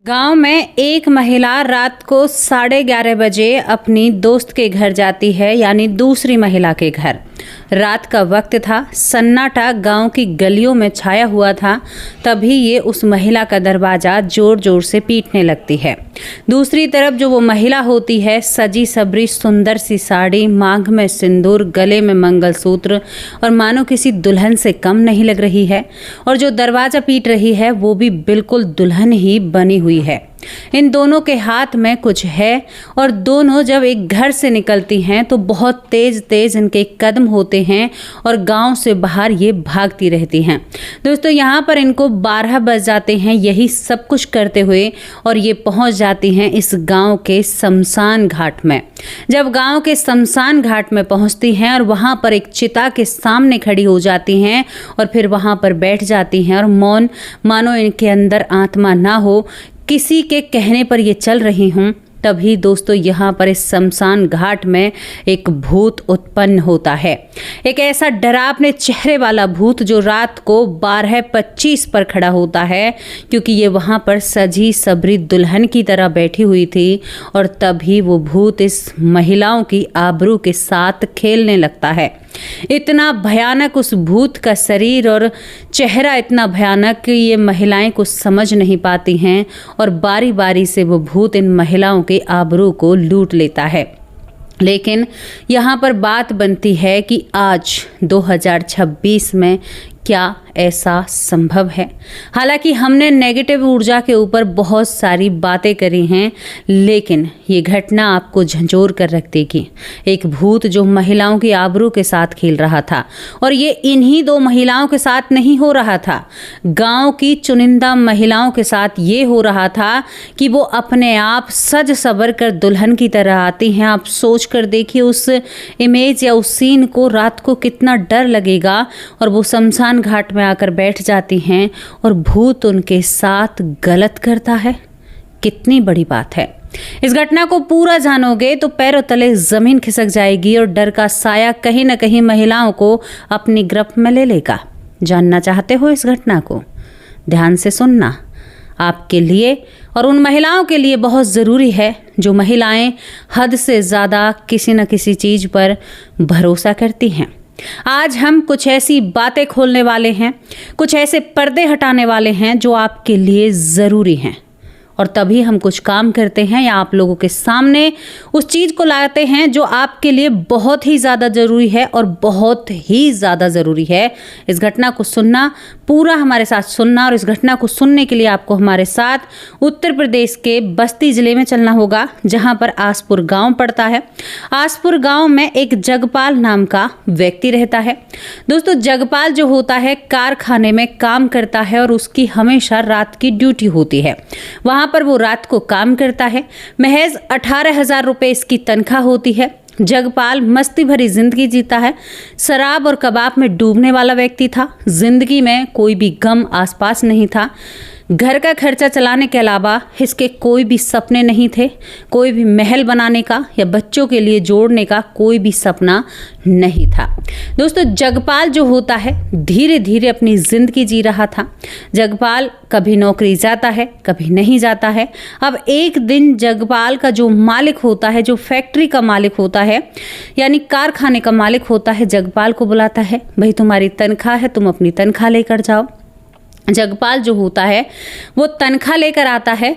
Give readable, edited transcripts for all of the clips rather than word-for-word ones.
गांव में एक महिला रात को 11:30 बजे अपनी दोस्त के घर जाती है, यानी दूसरी महिला के घर। रात का वक्त था, सन्नाटा गांव की गलियों में छाया हुआ था। तभी ये उस महिला का दरवाजा जोर जोर से पीटने लगती है। दूसरी तरफ जो वो महिला होती है, सजी सबरी सुंदर सी साड़ी, मांग में सिंदूर, गले में मंगलसूत्र और मानो किसी दुल्हन से कम नहीं लग रही है। और जो दरवाजा पीट रही है वो भी बिल्कुल दुल्हन ही बनी हुई है। इन दोनों के हाथ में कुछ है और दोनों जब एक घर से निकलती हैं तो बहुत तेज तेज इनके कदम होते हैं और गांव से बाहर ये भागती रहती हैं। दोस्तों, यहाँ पर इनको 12 बज जाते हैं यही सब कुछ करते हुए, और ये पहुंच जाती हैं इस गांव के शमशान घाट में। जब गांव के शमशान घाट में पहुंचती हैं और वहां पर एक चिता के सामने खड़ी हो जाती हैं और फिर वहां पर बैठ जाती हैं और मौन, मानो इनके अंदर आत्मा ना हो, किसी के कहने पर ये चल रही हूँ। तभी दोस्तों यहाँ पर इस शमशान घाट में एक भूत उत्पन्न होता है। एक ऐसा डरावने चेहरे वाला भूत जो रात को 12:25 पर खड़ा होता है, क्योंकि ये वहाँ पर सजी सबरी दुल्हन की तरह बैठी हुई थी। और तभी वो भूत इस महिलाओं की आबरू के साथ खेलने लगता है। इतना भयानक उस भूत का शरीर और चेहरा, इतना भयानक कि ये महिलाएं कुछ समझ नहीं पाती हैं और बारी बारी से वो भूत इन महिलाओं के आबरू को लूट लेता है। लेकिन यहाँ पर बात बनती है कि आज 2026 में क्या ऐसा संभव है? हालांकि हमने नेगेटिव ऊर्जा के ऊपर बहुत सारी बातें करी हैं, लेकिन ये घटना आपको झंझोर कर रख देगी। एक भूत जो महिलाओं की आबरू के साथ खेल रहा था, और ये इन्हीं 2 महिलाओं के साथ नहीं हो रहा था, गांव की चुनिंदा महिलाओं के साथ ये हो रहा था कि वो अपने आप सज सवर कर दुल्हन की तरह आती हैं। आप सोच कर देखिए उस इमेज या उस सीन को, रात को कितना डर लगेगा। और वो शमशान घाट में आकर बैठ जाती हैं और भूत उनके साथ गलत करता है। कितनी बड़ी बात है। इस घटना को पूरा जानोगे तो पैरों तले जमीन खिसक जाएगी और डर का साया कहीं न कहीं महिलाओं को अपनी गिरफ्त में ले लेगा। जानना चाहते हो इस घटना को? ध्यान से सुनना। आपके लिए और उन महिलाओं के लिए बहुत ज़रूरी है जो महिलाएं हद से ज़्यादा किसी न किसी चीज़ पर भरोसा करती हैं। आज हम कुछ ऐसी बातें खोलने वाले हैं, कुछ ऐसे पर्दे हटाने वाले हैं जो आपके लिए ज़रूरी हैं, और तभी हम कुछ काम करते हैं या आप लोगों के सामने उस चीज़ को लाते हैं जो आपके लिए बहुत ही ज़्यादा ज़रूरी है और बहुत ही ज़्यादा ज़रूरी है। इस घटना को सुनना, पूरा हमारे साथ सुनना, और इस घटना को सुनने के लिए आपको हमारे साथ उत्तर प्रदेश के बस्ती ज़िले में चलना होगा, जहां पर आसपुर गांव पड़ता है। आसपुर गांव में एक जगपाल नाम का व्यक्ति रहता है। दोस्तों, जगपाल जो होता है कारखाने में काम करता है और उसकी हमेशा रात की ड्यूटी होती है। वहाँ पर वो रात को काम करता है। महज 18,000 रुपये इसकी तनख्वाह होती है। जगपाल मस्ती भरी जिंदगी जीता है। शराब और कबाब में डूबने वाला व्यक्ति था। जिंदगी में कोई भी गम आसपास नहीं था। घर का खर्चा चलाने के अलावा इसके कोई भी सपने नहीं थे। कोई भी महल बनाने का या बच्चों के लिए जोड़ने का कोई भी सपना नहीं था। दोस्तों, जगपाल जो होता है धीरे धीरे अपनी ज़िंदगी जी रहा था। जगपाल कभी नौकरी जाता है, कभी नहीं जाता है। अब एक दिन जगपाल का जो मालिक होता है, जो फैक्ट्री का मालिक होता है, यानी कारखाने का मालिक होता है, जगपाल को बुलाता है, भाई तुम्हारी तनख्वाह है, तुम अपनी तनख्वाह लेकर जाओ। जगपाल जो होता है वो तनख्वाह लेकर आता है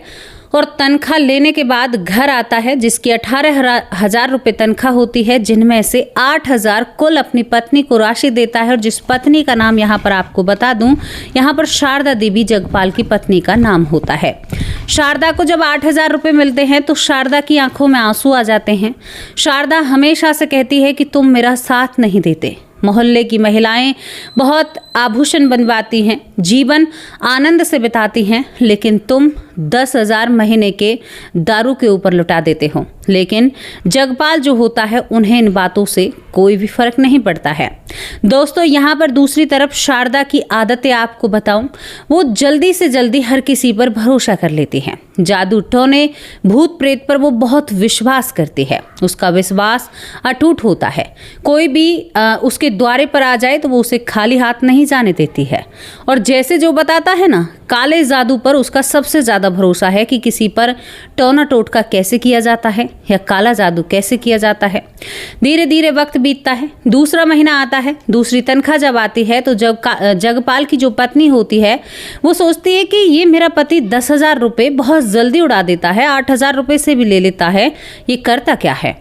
और तनख्वाह लेने के बाद घर आता है, जिसकी 18,000 रुपये तनख्वाह होती है, जिनमें से 8,000 कुल अपनी पत्नी को राशि देता है। और जिस पत्नी का नाम यहाँ पर आपको बता दूँ, यहाँ पर शारदा देवी जगपाल की पत्नी का नाम होता है। शारदा को जब 8,000 रुपये मिलते हैं तो शारदा की आंखों में आंसू आ जाते हैं। शारदा हमेशा से कहती है कि तुम मेरा साथ नहीं देते। मोहल्ले की महिलाएं बहुत आभूषण बनवाती हैं, जीवन आनंद से बिताती हैं, लेकिन तुम 10,000 महीने के दारू के ऊपर लुटा देते हो। लेकिन जगपाल जो होता है, उन्हें इन बातों से कोई भी फर्क नहीं पड़ता है। दोस्तों, यहाँ पर दूसरी तरफ शारदा की आदतें आपको बताऊं, वो जल्दी से जल्दी हर किसी पर भरोसा कर लेती हैं। जादू टोने, भूत प्रेत पर वो बहुत विश्वास करती है। उसका विश्वास अटूट होता है। कोई भी उसके द्वारे पर आ जाए तो वो उसे खाली हाथ नहीं जाने देती है। और जैसे जो बताता है ना, काले जादू पर उसका सबसे ज़्यादा भरोसा है कि किसी पर टोना टोटका कैसे किया जाता है या काला जादू कैसे किया जाता है। धीरे धीरे वक्त बीतता है, दूसरा महीना आता है, दूसरी तनख्वाह जब आती है तो जगपाल की जो पत्नी होती है वो सोचती है कि ये मेरा पति 10,000 रुपये बहुत जल्दी उड़ा देता है, 8,000 रुपये से भी ले लेता है, ये करता क्या है।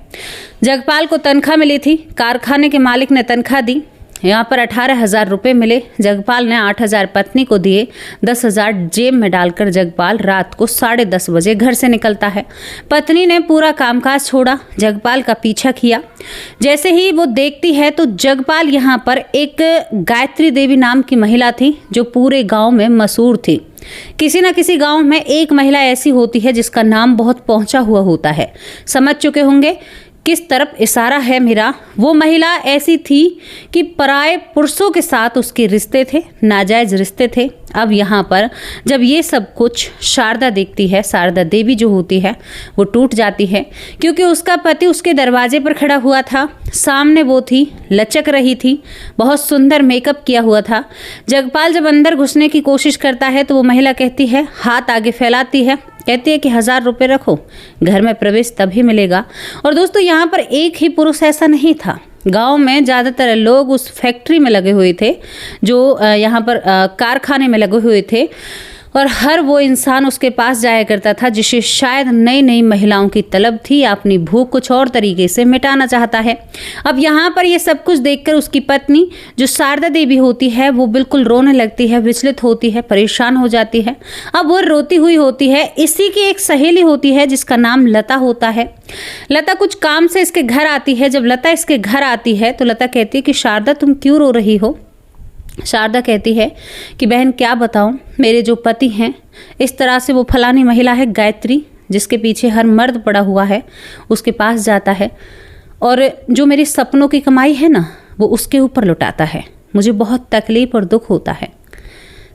जगपाल को तनख्वाह मिली थी, कारखाने के मालिक ने तनख्वाह दी, यहाँ पर 18,000 रुपये मिले। जगपाल ने 8,000 पत्नी को दिए, 10,000 जेब में डालकर जगपाल रात को 10:30 बजे घर से निकलता है। पत्नी ने पूरा कामकाज छोड़ा, जगपाल का पीछा किया। जैसे ही वो देखती है तो जगपाल यहाँ पर एक गायत्री देवी नाम की महिला थी जो पूरे गांव में मशहूर थी। किसी न किसी गांव में एक महिला ऐसी होती है जिसका नाम बहुत पहुंचा हुआ होता है। समझ चुके होंगे किस तरफ इशारा है मेरा। वो महिला ऐसी थी कि पराये पुरुषों के साथ उसके रिश्ते थे, नाजायज रिश्ते थे। अब यहाँ पर जब ये सब कुछ शारदा देखती है, शारदा देवी जो होती है वो टूट जाती है, क्योंकि उसका पति उसके दरवाजे पर खड़ा हुआ था, सामने वो थी, लचक रही थी, बहुत सुंदर मेकअप किया हुआ था। जगपाल जब अंदर घुसने की कोशिश करता है तो वो महिला कहती है, हाथ आगे फैलाती है, कहती है कि 1,000 रुपये रखो, घर में प्रवेश तभी मिलेगा। और दोस्तों यहाँ पर एक ही पुरुष ऐसा नहीं था, गांव में ज़्यादातर लोग उस फैक्ट्री में लगे हुए थे, जो यहाँ पर कारखाने में लगे हुए थे, और हर वो इंसान उसके पास जाया करता था जिसे शायद नई नई महिलाओं की तलब थी या अपनी भूख कुछ और तरीके से मिटाना चाहता है। अब यहाँ पर ये सब कुछ देखकर उसकी पत्नी जो शारदा देवी होती है वो बिल्कुल रोने लगती है, विचलित होती है, परेशान हो जाती है। अब वो रोती हुई होती है, इसी की एक सहेली होती है जिसका नाम लता होता है। लता कुछ काम से इसके घर आती है। जब लता इसके घर आती है तो लता कहती है कि शारदा तुम क्यों रो रही हो। शारदा कहती है कि बहन क्या बताऊं, मेरे जो पति हैं इस तरह से, वो फलानी महिला है गायत्री जिसके पीछे हर मर्द पड़ा हुआ है, उसके पास जाता है और जो मेरे सपनों की कमाई है ना वो उसके ऊपर लुटाता है। मुझे बहुत तकलीफ और दुख होता है।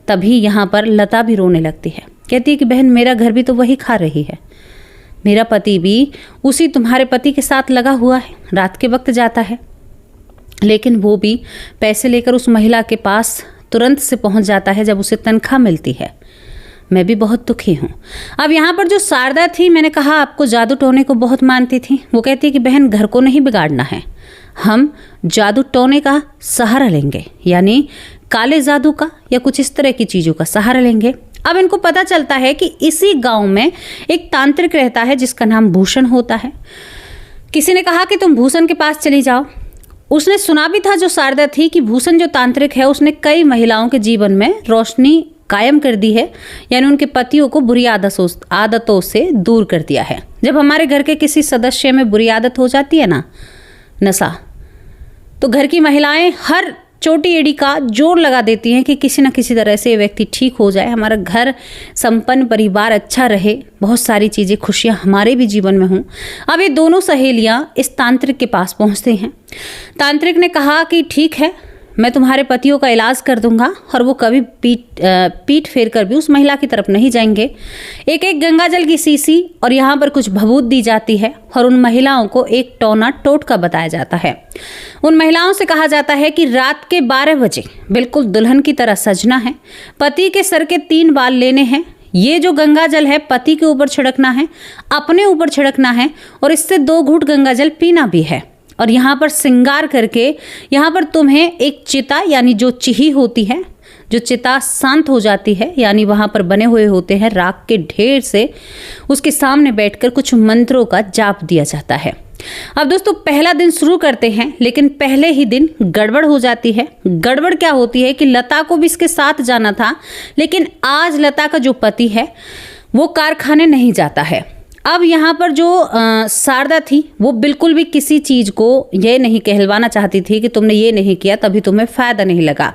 तभी यहाँ पर लता भी रोने लगती है, कहती है कि बहन मेरा घर भी तो वही खा रही है, मेरा पति भी उसी तुम्हारे पति के साथ लगा हुआ है, रात के वक्त जाता है, लेकिन वो भी पैसे लेकर उस महिला के पास तुरंत से पहुंच जाता है जब उसे तनख्वाह मिलती है। मैं भी बहुत दुखी हूँ। अब यहाँ पर जो शारदा थी, मैंने कहा आपको जादू टोने को बहुत मानती थी, वो कहती है कि बहन घर को नहीं बिगाड़ना है, हम जादू टोने का सहारा लेंगे, यानी काले जादू का या कुछ इस तरह की चीज़ों का सहारा लेंगे। अब इनको पता चलता है कि इसी गाँव में एक तांत्रिक रहता है जिसका नाम भूषण होता है। किसी ने कहा कि तुम भूषण के पास चली जाओ। उसने सुना भी था जो शारदा थी कि भूषण जो तांत्रिक है उसने कई महिलाओं के जीवन में रोशनी कायम कर दी है, यानी उनके पतियों को बुरी आदतों से दूर कर दिया है। जब हमारे घर के किसी सदस्य में बुरी आदत हो जाती है ना, नशा, तो घर की महिलाएं हर छोटी एड़ी का जोर लगा देती हैं कि किसी न किसी तरह से व्यक्ति ठीक हो जाए, हमारा घर संपन्न, परिवार अच्छा रहे, बहुत सारी चीज़ें, खुशियाँ हमारे भी जीवन में हों। अब ये दोनों सहेलियाँ इस तांत्रिक के पास पहुँचते हैं। तांत्रिक ने कहा कि ठीक है, मैं तुम्हारे पतियों का इलाज कर दूंगा, और वो कभी पीठ फेर कर भी उस महिला की तरफ नहीं जाएंगे। एक एक गंगाजल की शीशी और यहाँ पर कुछ भभूत दी जाती है और उन महिलाओं को एक टोना टोटका बताया जाता है। उन महिलाओं से कहा जाता है कि रात के 12 बजे बिल्कुल दुल्हन की तरह सजना है, पति के सर के 3 बाल लेने हैं, ये जो गंगाजल है पति के ऊपर छिड़कना है, अपने ऊपर छिड़कना है, और इससे 2 घूंट गंगाजल पीना भी है। और यहाँ पर श्रृंगार करके यहाँ पर तुम्हें एक चिता, यानी जो चिही होती है, जो चिता शांत हो जाती है, यानी वहाँ पर बने हुए होते हैं राख के ढेर से, उसके सामने बैठकर कुछ मंत्रों का जाप दिया जाता है। अब दोस्तों पहला दिन शुरू करते हैं, लेकिन पहले ही दिन गड़बड़ हो जाती है। गड़बड़ क्या होती है कि लता को भी इसके साथ जाना था, लेकिन आज लता का जो पति है वो कारखाने नहीं जाता है। अब यहाँ पर जो शारदा थी वो बिल्कुल भी किसी चीज़ को ये नहीं कहलवाना चाहती थी कि तुमने ये नहीं किया तभी तुम्हें फ़ायदा नहीं लगा।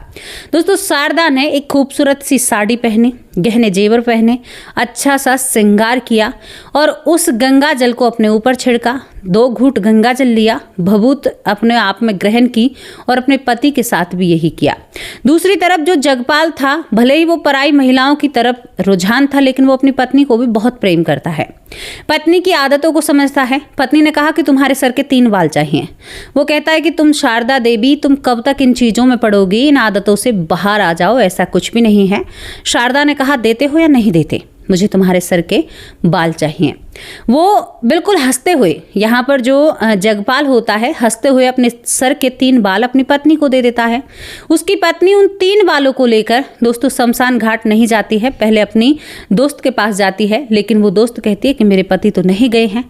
दोस्तों शारदा ने एक खूबसूरत सी साड़ी पहनी, गहने जेवर पहने, अच्छा सा श्रृंगार किया और उस गंगा जल को अपने ऊपर छिड़का, 2 घूंट गंगा जल लिया, भभूत अपने आप में ग्रहण की और अपने पति के साथ भी यही किया। दूसरी तरफ जो जगपाल था, भले ही वो पराई महिलाओं की तरफ रुझान था, लेकिन वो अपनी पत्नी को भी बहुत प्रेम करता है। पत्नी की आदतों को समझता है। पत्नी ने कहा कि तुम्हारे सर के 3 बाल चाहिए। वो कहता है कि तुम शारदा देवी, तुम कब तक इन चीज़ों में पड़ोगी, इन आदतों से बाहर आ जाओ, ऐसा कुछ भी नहीं है। शारदा ने कहा देते हो या नहीं देते, मुझे तुम्हारे सर के बाल चाहिए। वो बिल्कुल हंसते हुए, यहाँ पर जो जगपाल होता है, हंसते हुए अपने सर के 3 बाल अपनी पत्नी को दे देता है। उसकी पत्नी उन 3 बालों को लेकर दोस्तों शमशान घाट नहीं जाती है, पहले अपनी दोस्त के पास जाती है। लेकिन वो दोस्त कहती है कि मेरे पति तो नहीं गए हैं।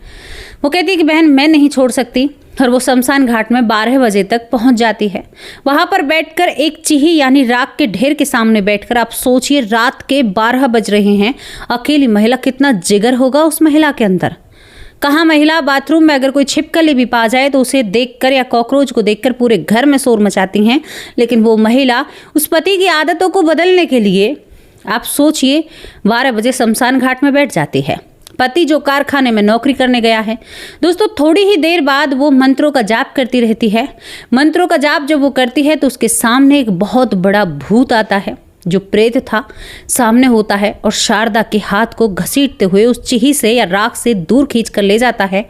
वो कहती है कि बहन मैं नहीं छोड़ सकती, और वो शमशान घाट में 12 बजे तक पहुंच जाती है। वहां पर बैठकर एक चीही यानी राख के ढेर के सामने बैठकर आप सोचिए, रात के 12 बज रहे हैं, अकेली महिला, कितना जिगर होगा उस महिला के अंदर। कहाँ महिला बाथरूम में अगर कोई छिपकली भी पा जाए तो उसे देखकर या कॉकरोच को देखकर पूरे घर में शोर मचाती हैं, लेकिन वो महिला उस पति की आदतों को बदलने के लिए आप सोचिए 12 बजे शमशान घाट में बैठ जाती है। पति जो कारखाने में नौकरी करने गया है। दोस्तों थोड़ी ही देर बाद वो मंत्रों का जाप करती रहती है। मंत्रों का जाप जब वो करती है तो उसके सामने एक बहुत बड़ा भूत आता है, जो प्रेत था, सामने होता है और शारदा के हाथ को घसीटते हुए उस चीही से या राख से दूर खींच कर ले जाता है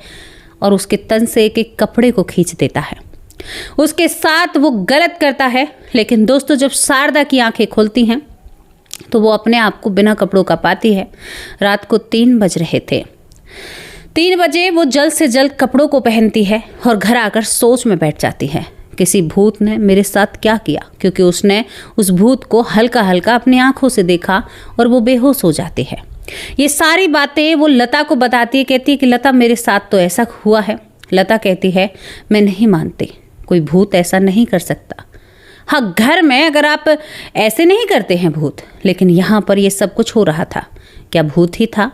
और उसके तन से एक एक कपड़े को खींच देता है। उसके साथ वो गलत करता है। लेकिन दोस्तों जब शारदा की आंखें खुलती हैं तो वो अपने आप को बिना कपड़ों का पाती है। रात को 3 बज रहे थे। 3 बजे वो जल्द से जल्द कपड़ों को पहनती है और घर आकर सोच में बैठ जाती है, किसी भूत ने मेरे साथ क्या किया, क्योंकि उसने उस भूत को हल्का हल्का अपनी आंखों से देखा और वो बेहोश हो जाती है। ये सारी बातें वो लता को बताती है। कहती है कि लता मेरे साथ तो ऐसा हुआ है। लता कहती है मैं नहीं मानती, कोई भूत ऐसा नहीं कर सकता। हाँ, घर में अगर आप ऐसे नहीं करते हैं भूत, लेकिन यहाँ पर ये सब कुछ हो रहा था, क्या भूत ही था?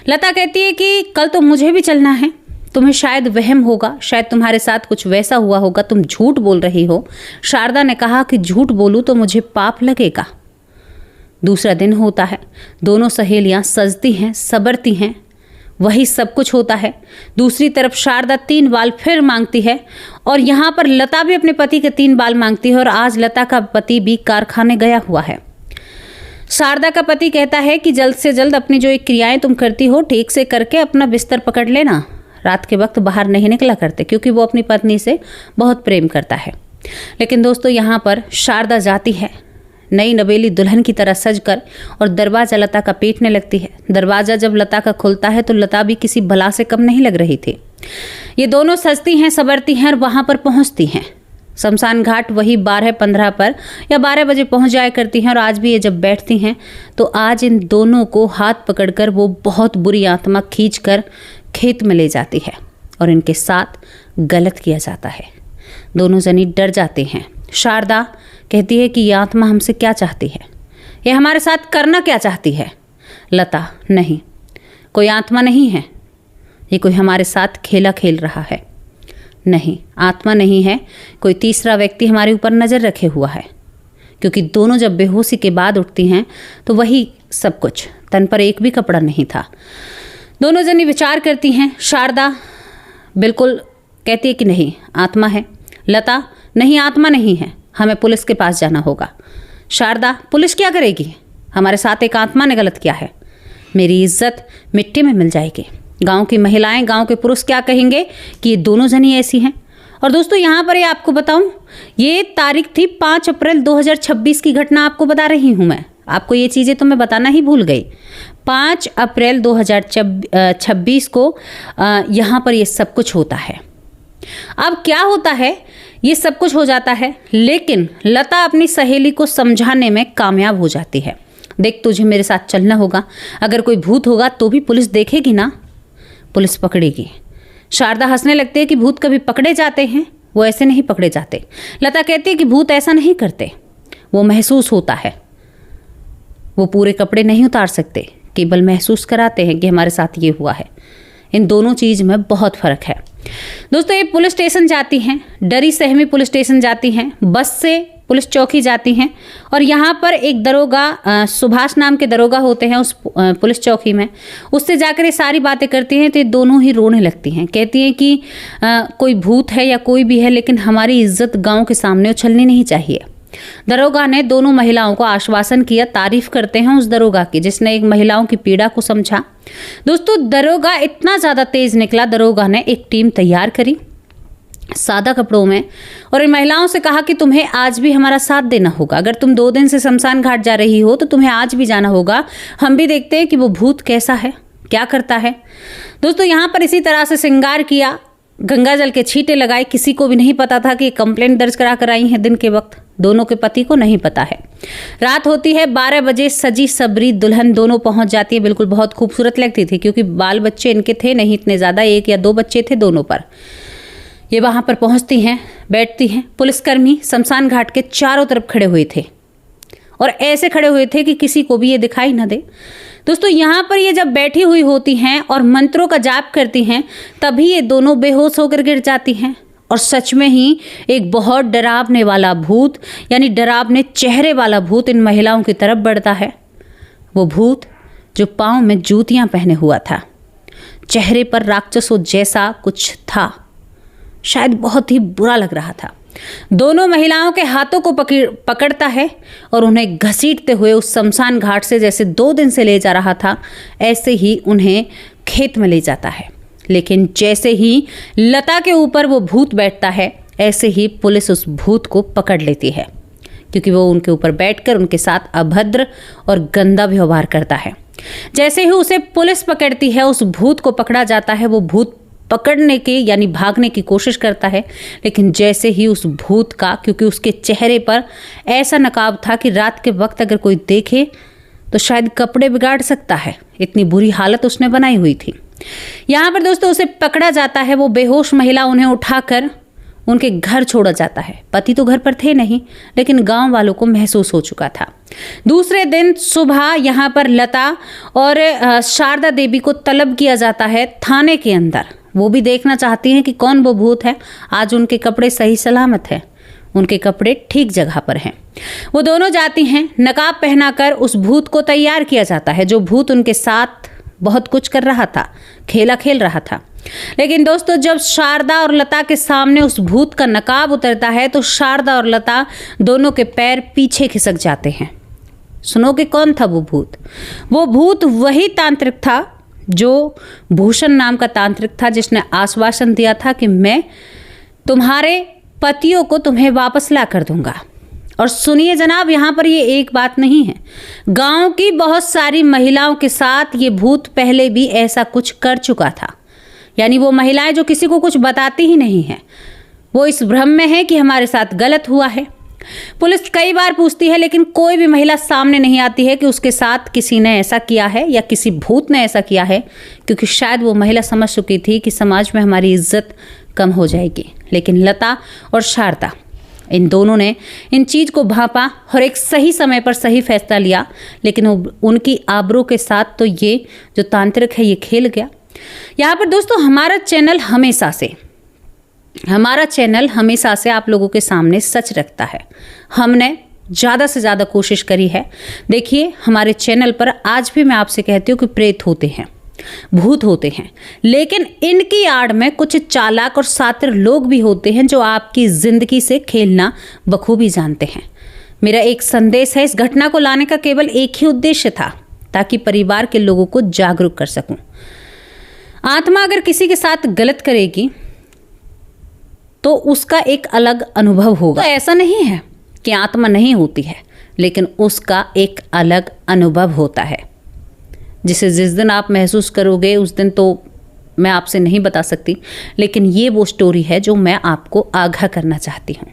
लता कहती है कि कल तो मुझे भी चलना है, तुम्हें शायद वहम होगा, शायद तुम्हारे साथ कुछ वैसा हुआ होगा, तुम झूठ बोल रही हो। शारदा ने कहा कि झूठ बोलूं तो मुझे पाप लगेगा। दूसरा दिन होता है, दोनों सहेलियां सजती हैं, सबरती हैं, वही सब कुछ होता है। दूसरी तरफ शारदा 3 बाल फिर मांगती है और यहाँ पर लता भी अपने पति के 3 बाल मांगती है। और आज लता का पति भी कारखाने गया हुआ है। शारदा का पति कहता है कि जल्द से जल्द अपनी जो एक क्रियाएं तुम करती हो ठीक से करके अपना बिस्तर पकड़ लेना, रात के वक्त बाहर नहीं निकला करते, क्योंकि वो अपनी पत्नी से बहुत प्रेम करता है। लेकिन दोस्तों यहाँ पर शारदा जाती है नई नवेली दुल्हन की तरह सजकर और दरवाजा लता का पीटने लगती है। दरवाजा जब लता का खुलता है तो लता भी किसी बला से कम नहीं लग रही थी। ये दोनों सजती हैं, सबरती हैं और वहां पर पहुंचती हैं। शमशान घाट वही 12:15 पर या 12 बजे पहुंच जाया करती हैं। और आज भी ये जब बैठती हैं तो आज इन दोनों को हाथ पकड़कर वो बहुत बुरी आत्मा खींचकर खेत में ले जाती है और इनके साथ गलत किया जाता है। दोनों जनी डर जाते हैं। शारदा कहती है कि ये आत्मा हमसे क्या चाहती है, ये हमारे साथ करना क्या चाहती है? लता नहीं, कोई आत्मा नहीं है, ये कोई हमारे साथ खेला खेल रहा है। नहीं, आत्मा नहीं है, कोई तीसरा व्यक्ति हमारे ऊपर नज़र रखे हुआ है। क्योंकि दोनों जब बेहोशी के बाद उठती हैं तो वही सब कुछ, तन पर एक भी कपड़ा नहीं था। दोनों जनी विचार करती हैं। शारदा बिल्कुल कहती है कि नहीं, आत्मा है। लता नहीं, आत्मा नहीं है, हमें पुलिस के पास जाना होगा। शारदा पुलिस क्या करेगी, हमारे साथ एक आत्मा ने गलत किया है, मेरी इज्जत मिट्टी में मिल जाएगी। गांव की महिलाएं, गांव के पुरुष क्या कहेंगे कि ये दोनों जनी ऐसी हैं। और दोस्तों यहाँ पर ये आपको बताऊं, ये तारीख थी 5 अप्रैल 2026 की घटना आपको बता रही हूँ मैं। आपको ये चीज़ें तो मैं बताना ही भूल गई। 5 अप्रैल 2026 को यहाँ पर ये सब कुछ होता है। अब क्या होता है, ये सब कुछ हो जाता है, लेकिन लता अपनी सहेली को समझाने में कामयाब हो जाती है। देख, तुझे मेरे साथ चलना होगा, अगर कोई भूत होगा तो भी पुलिस देखेगी ना, पुलिस पकड़ेगी। शारदा हंसने लगती है कि भूत कभी पकड़े जाते हैं, वो ऐसे नहीं पकड़े जाते। लता कहती है कि भूत ऐसा नहीं करते, वो महसूस होता है, वो पूरे कपड़े नहीं उतार सकते, केवल महसूस कराते हैं कि हमारे साथ ये हुआ है। इन दोनों चीज़ में बहुत फ़र्क है। दोस्तों ये पुलिस स्टेशन जाती हैं, डरी सहमी पुलिस स्टेशन जाती हैं, बस से पुलिस चौकी जाती हैं और यहाँ पर एक दरोगा, सुभाष नाम के दरोगा होते हैं उस पुलिस चौकी में, उससे जाकर ये सारी बातें करती हैं। तो ये दोनों ही रोने लगती हैं, कहती हैं कि कोई भूत है या कोई भी है, लेकिन हमारी इज्जत गांव के सामने उछलनी नहीं चाहिए। दरोगा ने दोनों महिलाओं को आश्वासन किया। तारीफ करते हैं उस दरोगा की जिसने एक महिलाओं की पीड़ा को समझा। दोस्तों, दरोगा इतना ज़्यादा तेज निकला, दरोगा ने एक टीम तैयार करी सादा कपड़ों में और इन महिलाओं से कहा कि तुम्हें आज भी हमारा साथ देना होगा। अगर तुम 2 दिन से शमशान घाट जा रही हो तो तुम्हें आज भी जाना होगा। हम भी देखते हैं कि वो भूत कैसा है, क्या करता है। दोस्तों, यहाँ पर इसी तरह से श्रृंगार किया, गंगा जल के छींटे लगाए। किसी को भी नहीं पता था कि कंप्लेंट दर्ज करा कर आई हैं दिन के वक्त। दोनों के पति को नहीं पता है। रात होती है, 12 बजे सजी सबरी दुल्हन दोनों पहुंच जाती है। बिल्कुल बहुत खूबसूरत लगती थी क्योंकि बाल बच्चे इनके थे नहीं इतने ज़्यादा, 1 या 2 बच्चे थे दोनों पर। ये वहाँ पर पहुँचती हैं, बैठती हैं। पुलिसकर्मी शमशान घाट के चारों तरफ खड़े हुए थे और ऐसे खड़े हुए थे कि किसी को भी ये दिखाई न दे। दोस्तों, यहाँ पर ये जब बैठी हुई होती हैं और मंत्रों का जाप करती हैं तभी ये दोनों बेहोश होकर गिर जाती हैं और सच में ही एक बहुत डरावने वाला भूत, यानी डरावने चेहरे वाला भूत इन महिलाओं की तरफ बढ़ता है। वो भूत जो पाँव में जूतियाँ पहने हुआ था, चेहरे पर राक्षसों जैसा कुछ था, शायद बहुत ही बुरा लग रहा था। दोनों महिलाओं के हाथों को पकड़ता है और उन्हें घसीटते हुए उस शमशान घाट से जैसे 2 दिन से ले जा रहा था ऐसे ही उन्हें खेत में ले जाता है। लेकिन जैसे ही लता के ऊपर वो भूत बैठता है ऐसे ही पुलिस उस भूत को पकड़ लेती है क्योंकि वो उनके ऊपर बैठकर उनके साथ अभद्र और गंदा व्यवहार करता है। जैसे ही उसे पुलिस पकड़ती है, उस भूत को पकड़ा जाता है। वो भूत पकड़ने के यानी भागने की कोशिश करता है, लेकिन जैसे ही उस भूत का, क्योंकि उसके चेहरे पर ऐसा नकाब था कि रात के वक्त अगर कोई देखे तो शायद कपड़े बिगाड़ सकता है, इतनी बुरी हालत उसने बनाई हुई थी। यहाँ पर दोस्तों उसे पकड़ा जाता है। वो बेहोश महिला उन्हें उठाकर उनके घर छोड़ा जाता है। पति तो घर पर थे नहीं, लेकिन गांव वालों को महसूस हो चुका था। दूसरे दिन सुबह यहाँ पर लता और शारदा देवी को तलब किया जाता है थाने के अंदर। वो भी देखना चाहती हैं कि कौन वो भूत है। आज उनके कपड़े सही सलामत हैं, उनके कपड़े ठीक जगह पर हैं। वो दोनों जाती हैं। नकाब पहनाकर उस भूत को तैयार किया जाता है जो भूत उनके साथ बहुत कुछ कर रहा था, खेला खेल रहा था। लेकिन दोस्तों, जब शारदा और लता के सामने उस भूत का नकाब उतरता है तो शारदा और लता दोनों के पैर पीछे खिसक जाते हैं। सुनोगे कौन था वो भूत? वो भूत वही तांत्रिक था जो भूषण नाम का तांत्रिक था, जिसने आश्वासन दिया था कि मैं तुम्हारे पतियों को तुम्हें वापस ला कर दूंगा। और सुनिए जनाब, यहाँ पर ये एक बात नहीं है, गांव की बहुत सारी महिलाओं के साथ ये भूत पहले भी ऐसा कुछ कर चुका था। यानी वो महिलाएं जो किसी को कुछ बताती ही नहीं हैं, वो इस भ्रम में है कि हमारे साथ गलत हुआ है। पुलिस कई बार पूछती है लेकिन कोई भी महिला सामने नहीं आती है कि उसके साथ किसी ने ऐसा किया है या किसी भूत ने ऐसा किया है, क्योंकि शायद वो महिला समझ चुकी थी कि समाज में हमारी इज्जत कम हो जाएगी। लेकिन लता और शारदा, इन दोनों ने इन चीज़ को भांपा और एक सही समय पर सही फैसला लिया। लेकिन उनकी आबरू के साथ तो ये जो तांत्रिक है ये खेल गया। यहाँ पर दोस्तों हमारा चैनल हमेशा से आप लोगों के सामने सच रखता है। हमने ज़्यादा से ज़्यादा कोशिश करी है। देखिए, हमारे चैनल पर आज भी मैं आपसे कहती हूँ कि प्रेत होते हैं, भूत होते हैं, लेकिन इनकी आड़ में कुछ चालाक और शातिर लोग भी होते हैं जो आपकी ज़िंदगी से खेलना बखूबी जानते हैं। मेरा एक संदेश है, इस घटना को लाने का केवल एक ही उद्देश्य था, ताकि परिवार के लोगों को जागरूक कर सकूं। आत्मा अगर किसी के साथ गलत करेगी तो उसका एक अलग अनुभव होगा। तो ऐसा नहीं है कि आत्मा नहीं होती है, लेकिन उसका एक अलग अनुभव होता है, जिसे जिस दिन आप महसूस करोगे उस दिन तो मैं आपसे नहीं बता सकती। लेकिन ये वो स्टोरी है जो मैं आपको आगाह करना चाहती हूँ।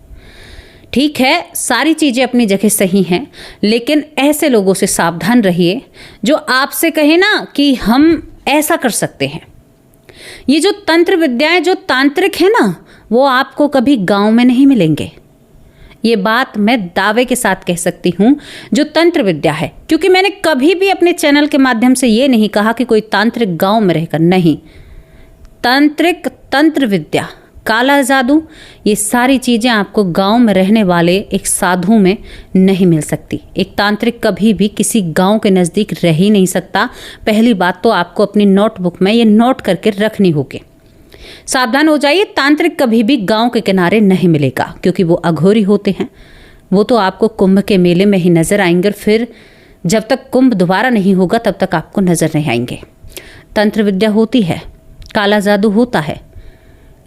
ठीक है, सारी चीज़ें अपनी जगह सही हैं, लेकिन ऐसे लोगों से सावधान रहिए जो आपसे कहे ना कि हम ऐसा कर सकते हैं। ये जो तंत्र विद्याएं, जो तांत्रिक है ना, वो आपको कभी गांव में नहीं मिलेंगे। ये बात मैं दावे के साथ कह सकती हूँ, जो तंत्र विद्या है, क्योंकि मैंने कभी भी अपने चैनल के माध्यम से ये नहीं कहा कि कोई तांत्रिक गांव में रहकर, नहीं। तांत्रिक, तंत्र विद्या, काला जादू, ये सारी चीज़ें आपको गांव में रहने वाले एक साधु में नहीं मिल सकती। एक तांत्रिक कभी भी किसी गांव के नज़दीक रह ही नहीं सकता। पहली बात तो आपको अपनी नोटबुक में ये नोट करके रखनी होगी। सावधान हो जाइए, तांत्रिक कभी भी गांव के किनारे नहीं मिलेगा, क्योंकि वो अघोरी होते हैं, वो तो आपको कुंभ के मेले में ही नज़र आएंगे, और फिर जब तक कुंभ दोबारा नहीं होगा तब तक आपको नज़र नहीं आएंगे। तंत्र विद्या होती है, काला जादू होता है,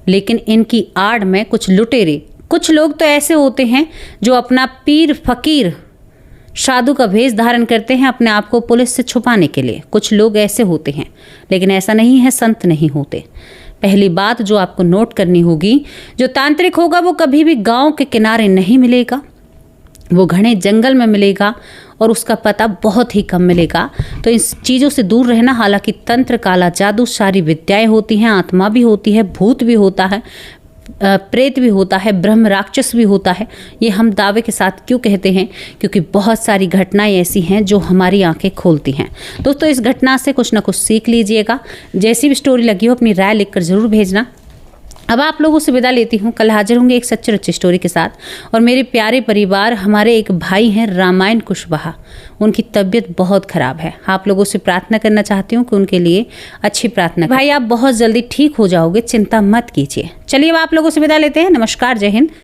लेकिन इनकी आड़ में कुछ लुटेरे, कुछ लोग तो ऐसे होते हैं जो अपना पीर फकीर साधु का भेष धारण करते हैं अपने आप को पुलिस से छुपाने के लिए। कुछ लोग ऐसे होते हैं, लेकिन ऐसा नहीं है, संत नहीं होते। पहली बात जो आपको नोट करनी होगी, जो तांत्रिक होगा वो कभी भी गांव के किनारे नहीं मिलेगा, वो घने जंगल में मिलेगा और उसका पता बहुत ही कम मिलेगा। तो इन चीज़ों से दूर रहना। हालांकि तंत्र, काला जादू, सारी विद्याएं होती हैं, आत्मा भी होती है, भूत भी होता है, प्रेत भी होता है, ब्रह्म राक्षस भी होता है। ये हम दावे के साथ क्यों कहते हैं? क्योंकि बहुत सारी घटनाएं ऐसी हैं जो हमारी आंखें खोलती हैं। दोस्तों, इस घटना से कुछ ना कुछ सीख लीजिएगा। जैसी भी स्टोरी लगी हो अपनी राय लिखकर ज़रूर भेजना। अब आप लोगों से विदा लेती हूँ। कल हाजिर होंगे एक सच्ची अच्छी स्टोरी के साथ। और मेरे प्यारे परिवार, हमारे एक भाई हैं रामायण कुशवाहा, उनकी तबीयत बहुत ख़राब है। आप लोगों से प्रार्थना करना चाहती हूँ कि उनके लिए अच्छी प्रार्थना। भाई, आप बहुत जल्दी ठीक हो जाओगे, चिंता मत कीजिए। चलिए अब आप लोगों से विदा लेते हैं। नमस्कार, जय हिंद।